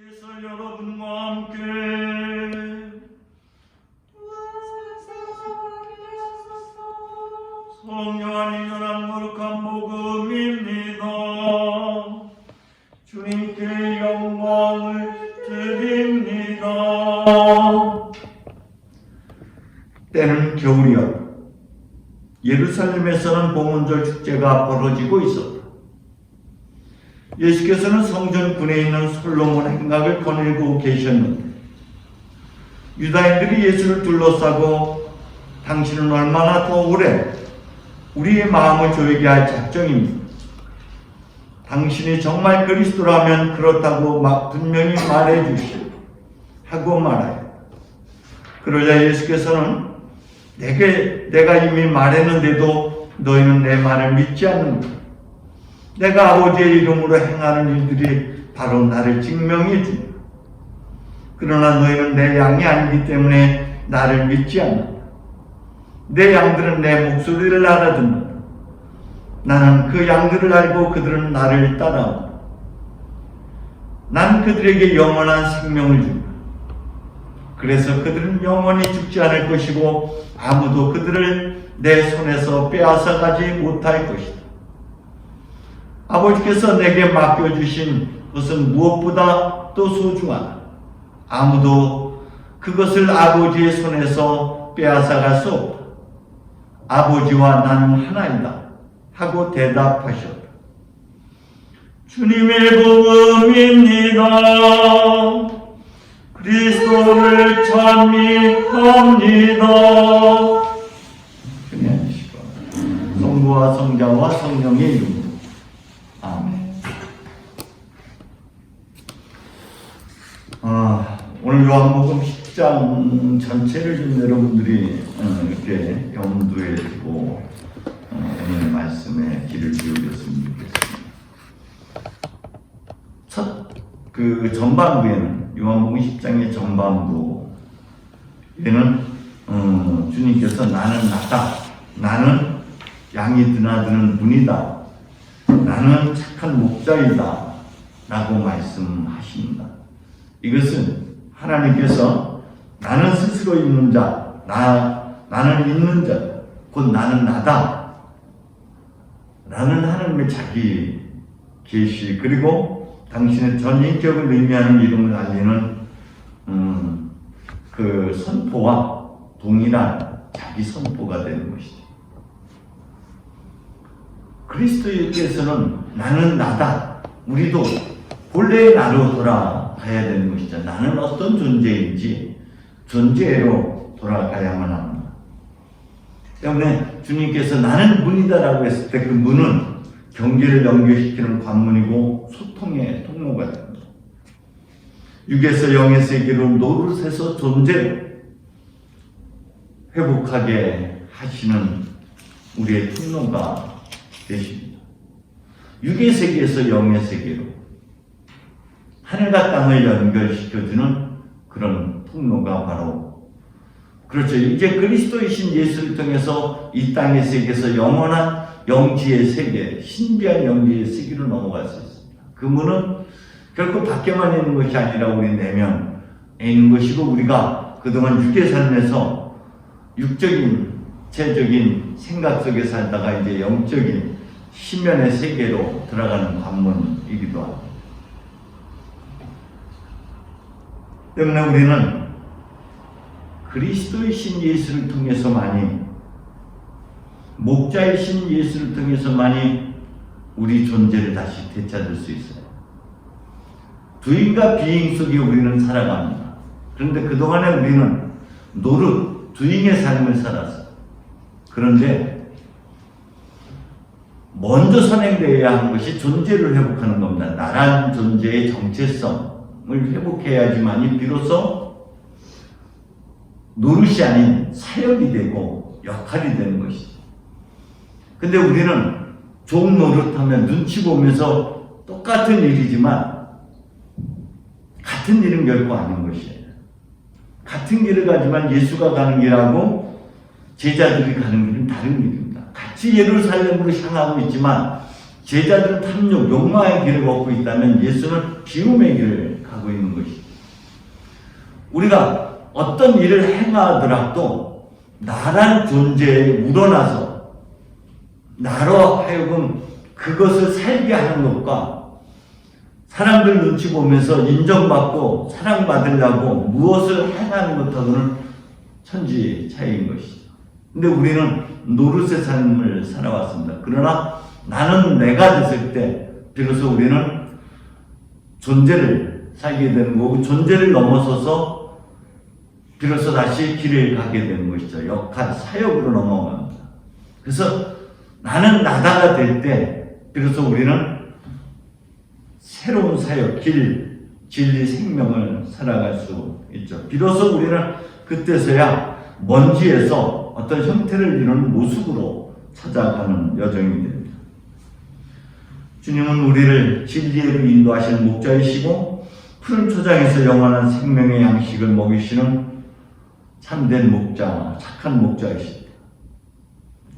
주께서 여러분과 함께 성령이 전한 거룩한 복음입니다. 주님께 영광을 드립니다. 때는 겨울이었다. 예루살렘에서는 봉헌절 축제가 벌어지고 있었다. 예수께서는 성전군에 있는 솔로몬 행각을 거닐고 계셨는데 유다인들이 예수를 둘러싸고 당신은 얼마나 더 오래 우리의 마음을 조이게 할 작정입니다. 당신이 정말 그리스도라면 그렇다고 분명히 말해주시오 하고 말하여. 그러자 예수께서는 내가 이미 말했는데도 너희는 내 말을 믿지 않는다. 내가 아버지의 이름으로 행하는 일들이 바로 나를 증명해 준다. 그러나 너희는 내 양이 아니기 때문에 나를 믿지 않는다. 내 양들은 내 목소리를 알아듣는다. 나는 그 양들을 알고 그들은 나를 따라온다. 난 그들에게 영원한 생명을 준다. 그래서 그들은 영원히 죽지 않을 것이고 아무도 그들을 내 손에서 빼앗아가지 못할 것이다. 아버지께서 내게 맡겨주신 것은 무엇보다 또 소중하다. 아무도 그것을 아버지의 손에서 빼앗아갈 수 없다. 아버지와 나는 하나이다 하고 대답하셨다. 주님의 복음입니다. 그리스도를 찬미합니다. 주님 하시고 성부와 성자와 성령의 이름으로 아멘. 오늘 요한복음 10장 전체를 좀 여러분들이 이렇게 염두에 두고 오늘 말씀에 귀를 기울였으면 좋겠습니다. 그 전반부에는 요한복음 10장의 전반부에는 주님께서 나는 나다, 나는 양이 드나드는 문이다, 나는 착한 목자이다 라고 말씀하십니다. 이것은 하나님께서 나는 스스로 있는 자, 나는 있는 자, 곧 나는 나다 라는 하나님의 자기 계시, 그리고 당신의 전 인격을 의미하는 이름을 알리는 그 선포와 동일한 자기 선포가 되는 것이죠. 그리스도께서는 나는 나다, 우리도 본래의 나로 돌아가야 되는 것이죠. 나는 어떤 존재인지 존재로 돌아가야만 합니다. 때문에 주님께서 나는 문이다라고 했을 때 그 문은 경계를 연결시키는 관문이고 소통의 통로가 됩니다. 육에서 영의 세계로 노릇해서 존재를 회복하게 하시는 우리의 통로가 되십니다. 육의 세계에서 영의 세계로 하늘과 땅을 연결시켜주는 그런 통로가 바로 그렇죠. 이제 그리스도이신 예수를 통해서 이 땅의 세계에서 영원한 영지의 세계, 신비한 영지의 세계로 넘어갈 수 있습니다. 그 문은 결코 밖에만 있는 것이 아니라 우리 내면에 있는 것이고, 우리가 그동안 육의 삶에서 육적인, 체적인 생각 속에 살다가 이제 영적인 시면의 세계로 들어가는 관문이기도 합니다. 때문에 우리는 그리스도이신 예수를 통해서만이, 목자이신 예수를 통해서만이 우리 존재를 다시 되찾을 수 있어요. 두인과 비인 속에 우리는 살아갑니다. 그런데 그동안에 우리는 노릇, 두인의 삶을 살았어요. 그런데 먼저 선행되어야 하는 것이 존재를 회복하는 겁니다. 나란 존재의 정체성을 회복해야지만이 비로소 노릇이 아닌 사역이 되고 역할이 되는 것이죠. 근데 우리는 종 노릇하면 눈치 보면서 똑같은 일이지만 같은 일은 결코 아닌 것이에요. 같은 길을 가지만 예수가 가는 길하고 제자들이 가는 길은 다른 길입니다. 같이 예루살렘으로 향하고 있지만 제자들은 탐욕, 욕망의 길을 걷고 있다면 예수는 비움의 길을 가고 있는 것이죠. 우리가 어떤 일을 행하더라도 나란 존재에 우러나서 나로 하여금 그것을 살게 하는 것과 사람들 눈치 보면서 인정받고 사랑받으려고 무엇을 행하는 것하고는 천지 차이인 것이죠. 근데 우리는 노릇의 삶을 살아왔습니다. 그러나 나는 내가 됐을 때 비로소 우리는 존재를 살게 되는 거고, 존재를 넘어서서 비로소 다시 길을 가게 되는 것이죠. 역할, 사역으로 넘어갑니다. 그래서 나는 나다가 될 때 비로소 우리는 새로운 사역, 길, 진리, 생명을 살아갈 수 있죠. 비로소 우리는 그때서야 먼지에서 어떤 형태를 이루는 모습으로 찾아가는 여정이 됩니다. 주님은 우리를 진리로 인도하시는 목자이시고 푸른 초장에서 영원한 생명의 양식을 먹이시는 참된 목자, 착한 목자이십니다.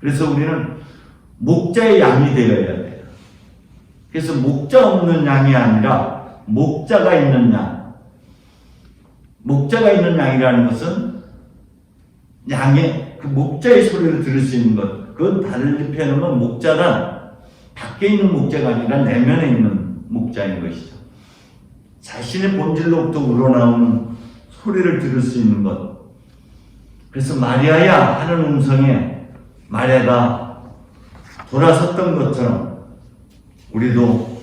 그래서 우리는 목자의 양이 되어야 돼요. 그래서 목자 없는 양이 아니라 목자가 있는 양. 목자가 있는 양이라는 것은 양의 그 목자의 소리를 들을 수 있는 것. 그건 다른 표현하면 목자란 밖에 있는 목자가 아니라 내면에 있는 목자인 것이죠. 자신의 본질로부터 우러나오는 소리를 들을 수 있는 것. 그래서 마리아야 하는 음성에 마리아가 돌아섰던 것처럼 우리도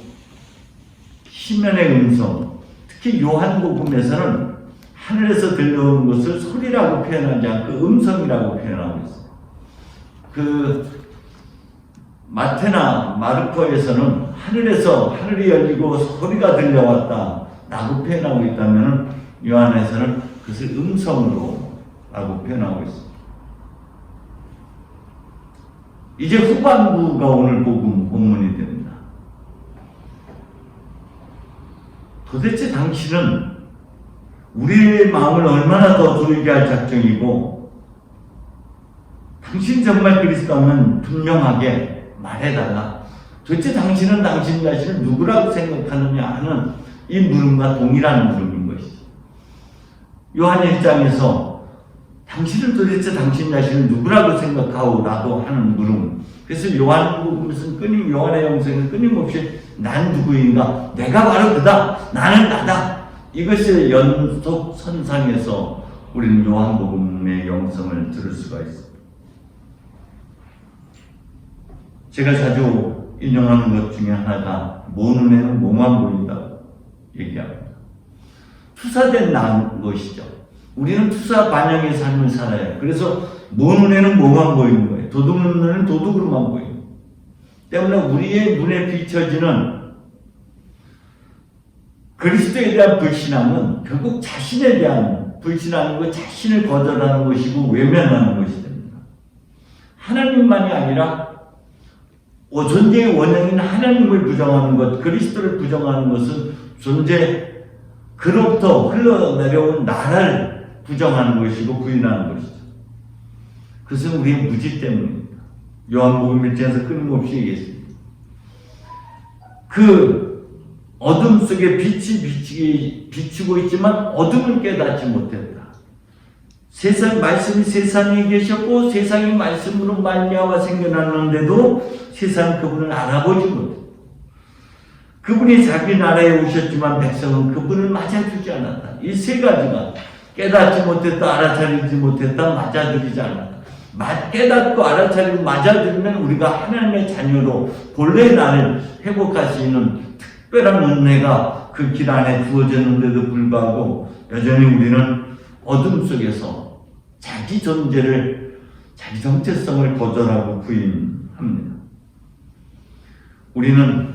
시면의 음성, 특히 요한복음에서는 하늘에서 들려오는 것을 소리라고 표현하지 않고 음성이라고 표현하고 있어요. 그 마태나 마르코에서는 하늘이 열리고 소리가 들려왔다 라고 표현하고 있다면 요한에서는 그것을 음성으로 라고 표현하고 있습니다. 이제 후반부가 오늘 본문이 됩니다. 도대체 당신은 우리의 마음을 얼마나 더 조이게 할 작정이고, 당신 정말 그리스도라면 분명하게 말해달라. 도대체 당신은 당신 자신을 누구라고 생각하느냐 하는 이 물음과 동일한 물음인 것이죠. 요한 1장에서 당신은 도대체 당신 자신을 누구라고 생각하오? 라고 하는 물음. 그래서 요한복음에서는 요한의 영성은 끊임없이 난 누구인가? 내가 바로 그다. 나는 나다. 이것이 연속선상에서 우리는 요한복음의 영성을 들을 수가 있습니다. 제가 자주 인용하는 것 중에 하나가 모 눈에는 뭐만 보인다고 얘기합니다. 투사된 것이죠. 우리는 투사 반영의 삶을 살아요. 그래서 모 눈에는 뭐만 보이는 거예요. 도둑 눈에는 도둑으로만 보여요. 때문에 우리의 눈에 비춰지는 그리스도에 대한 불신앙은 결국 자신에 대한 불신하는 것, 자신을 거절하는 것이고 외면하는 것이 됩니다. 하나님만이 아니라 존재의 원형인 하나님을 부정하는 것, 그리스도를 부정하는 것은 존재 그로부터 흘러내려온 나라를 부정하는 것이고 부인하는 것이죠. 그것은 우리의 무지 때문입니다. 요한복음 1장에서 끊임없이 얘기했습니다. 그 어둠 속에 빛이 비추고 있지만 어둠을 깨닫지 못했다. 말씀이 세상에 계셨고 세상이 말씀으로 말미암아 생겨났는데도 세상 그분을 알아보지 못했다. 그분이 자기 나라에 오셨지만 백성은 그분을 맞아주지 않았다. 이 세 가지가 깨닫지 못했다, 알아차리지 못했다, 맞아들이지 않았다. 깨닫고 알아차리고 맞아들이면 우리가 하나님의 자녀로 본래의 나를 회복할 수 있는 특별한 은혜가 그 길 안에 주어졌는데도 불구하고 여전히 우리는 어둠 속에서 자기 존재를, 자기 정체성을 거절하고 부인합니다. 우리는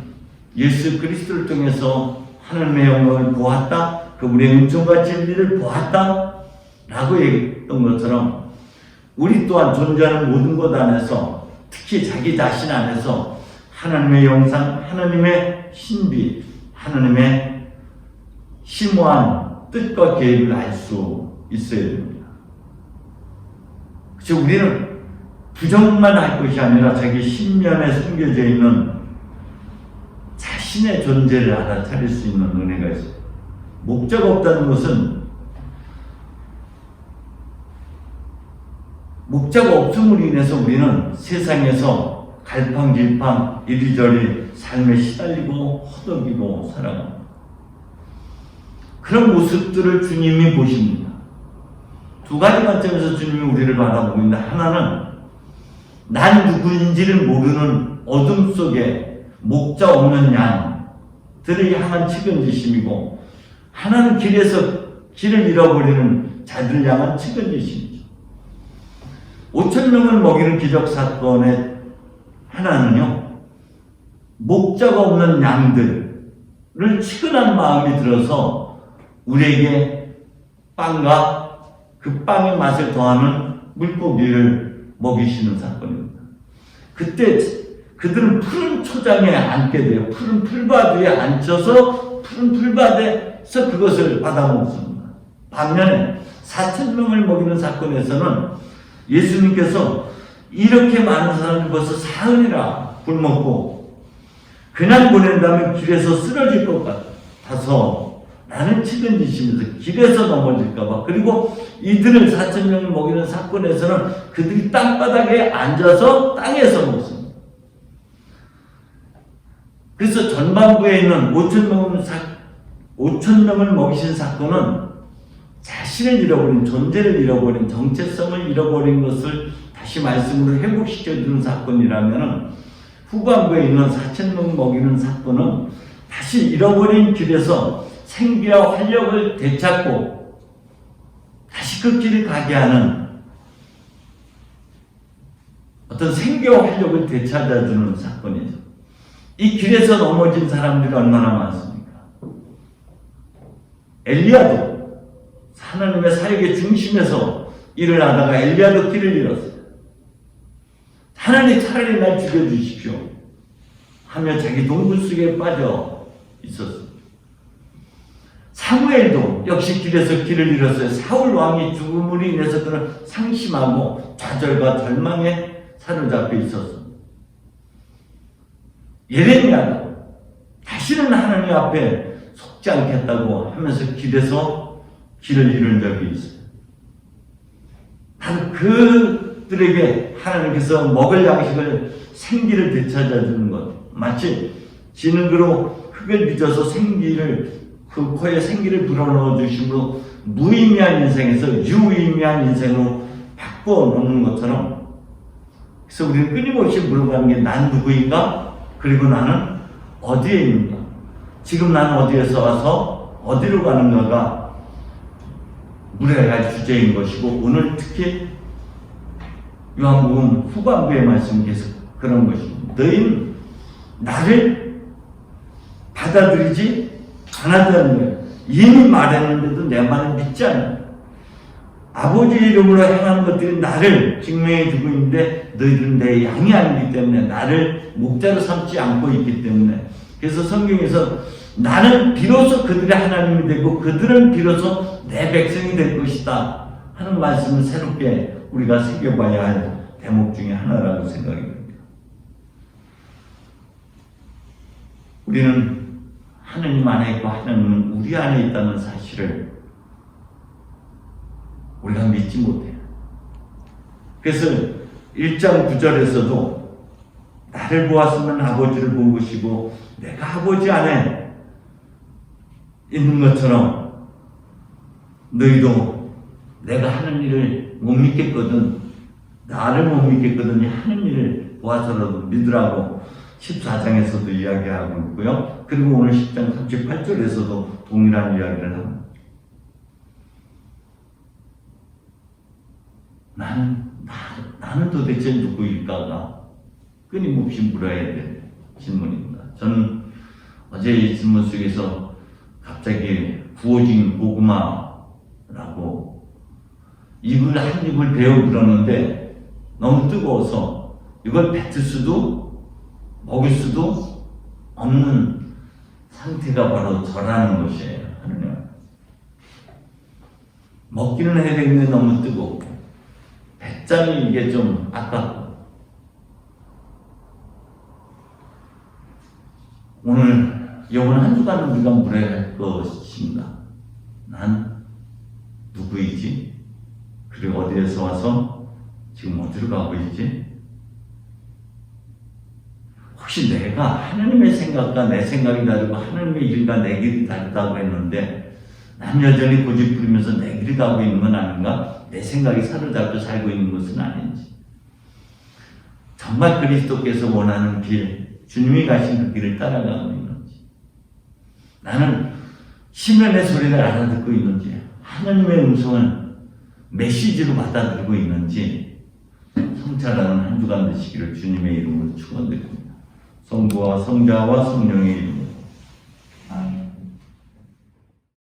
예수 그리스도를 통해서 하나님의 영광을 보았다, 그분의 은총과 진리를 보았다 라고 얘기했던 것처럼 우리 또한 존재하는 모든 것 안에서, 특히 자기 자신 안에서 하나님의 영상, 하나님의 신비, 하나님의 심오한 뜻과 계획을 알 수 있어야 됩니다. 그래서 우리는 부정만 할 것이 아니라 자기 신면에 숨겨져 있는 자신의 존재를 알아차릴 수 있는 은혜가 있어요. 목자가 없다는 것은 목자가 없음으로 인해서 우리는 세상에서 갈팡질팡 이리저리 삶에 시달리고 허덕이고 살아갑니다. 그런 모습들을 주님이 보십니다. 두 가지 관점에서 주님이 우리를 바라보고 있는데, 하나는 난 누구인지를 모르는 어둠 속에 목자 없는 양들을 향한 측은지심이고, 하나는 길을 잃어버리는 자들 향한 측은지심이죠. 5,000명을 먹이는 기적 사건의 하나는요, 목자가 없는 양들을 측은한 마음이 들어서 우리에게 빵과 그 빵의 맛을 더하는 물고기를 먹이시는 사건입니다. 그때 그들은 푸른 초장에 앉게 돼요. 푸른 풀밭 위에 앉혀서 푸른 풀밭에서 그것을 받아 먹습니다. 반면에 4,000명을 먹이는 사건에서는 예수님께서 이렇게 많은 사람을 벌써 사흘이나 굶었고 그냥 보낸다면 길에서 쓰러질 것 같아서 나는 측은지시면서 길에서 넘어질까봐, 그리고 이들을 4,000명을 먹이는 사건에서는 그들이 땅바닥에 앉아서 땅에서 먹습니다. 그래서 전반부에 있는 5,000명을 먹이신 사건은 자신을 잃어버린, 존재를 잃어버린, 정체성을 잃어버린 것을 다시 말씀으로 회복시켜주는 사건이라면, 후반부에 있는 4,000명 먹이는 사건은 다시 잃어버린 길에서 생기와 활력을 되찾고 다시 그 길을 가게 하는 어떤 생기와 활력을 되찾아주는 사건이죠. 이 길에서 넘어진 사람들이 얼마나 많습니까? 엘리야도 하나님의 사역의 중심에서 일을 하다가 엘리야도 길을 잃었어요. 하나님 차라리 날 죽여주십시오 하며 자기 동굴 속에 빠져 있었습니다. 사무엘도 역시 길에서 길을 잃었어요. 사울 왕이 죽음으로 인해서 그는 상심하고 좌절과 절망에 사로잡혀 있었습니다. 예레미야도 다시는 하나님 앞에 속지 않겠다고 하면서 길에서 길을 잃은 적이 있어요. 바로 그들에게 하나님께서 먹을 양식을, 생기를 되찾아주는 것, 마치 지능으로 흙을 빚어서 그 코에 생기를 불어넣어 주심으로 무의미한 인생에서 유의미한 인생으로 바꿔 놓는 것처럼, 그래서 우리는 끊임없이 물어가는 게 난 누구인가? 그리고 나는 어디에 있는가? 지금 나는 어디에서 와서 어디로 가는가가 물어야 할 주제인 것이고, 오늘 특히 요한복음 후반부의 말씀이 계속 그런 것입니다. 너희는 나를 받아들이지 않았다는 거예요. 이미 말했는데도 내 말을 믿지 않아요. 아버지 이름으로 행하는 것들이 나를 증명해 주고 있는데 너희들은 내 양이 아니기 때문에, 나를 목자로 삼지 않고 있기 때문에. 그래서 성경에서 나는 비로소 그들의 하나님이 되고 그들은 비로소 내 백성이 될 것이다 하는 말씀을 새롭게 우리가 새겨봐야 할 대목 중에 하나라고 생각이 듭니다. 우리는 하느님 안에 있고 하나님은 우리 안에 있다는 사실을 우리가 믿지 못해요. 그래서 1장 9절에서도 나를 보았으면 아버지를 본 것이고 내가 아버지 안에 있는 것처럼 너희도 내가 하는 일을 못 믿겠거든, 나를 못 믿겠거든 하는 일을 보아서라도 믿으라고 14장에서도 이야기하고 있고요. 그리고 오늘 10장 38절에서도 동일한 이야기를 합니다. 나는 도대체 누구일까가 끊임없이 물어야 될 질문입니다. 저는 어제 이 질문 속에서 갑자기 구워진 고구마라고 한 입을 베어 물었는데 너무 뜨거워서 이걸 뱉을 수도 먹을 수도 없는 상태가 바로 저라는 것이에요. 먹기는 해야 되는데 너무 뜨겁고 뱉자니 이게 좀 아깝고. 오늘 이번 한 주간은 우리가 물어야 할 것입니다. 난 누구이지? 그리고 어디에서 와서 지금 어디로 가고 있지? 혹시 내가 하나님의 생각과 내 생각이 다르고 하나님의 일과 내 길이 다르다고 했는데 난 여전히 고집부리면서 내 길을 가고 있는 건 아닌가? 내 생각이 사로잡혀 살고 있는 것은 아닌지. 정말 그리스도께서 원하는 길, 주님이 가신 그 길을 따라가고 있는지. 나는 시면의 소리를 알아듣고 있는지, 하나님의 음성을 메시지로 받아들이고 있는지 성찰하는 한 주간 되시기를 주님의 이름으로 축원드립니다. 성부와 성자와 성령의 이름으로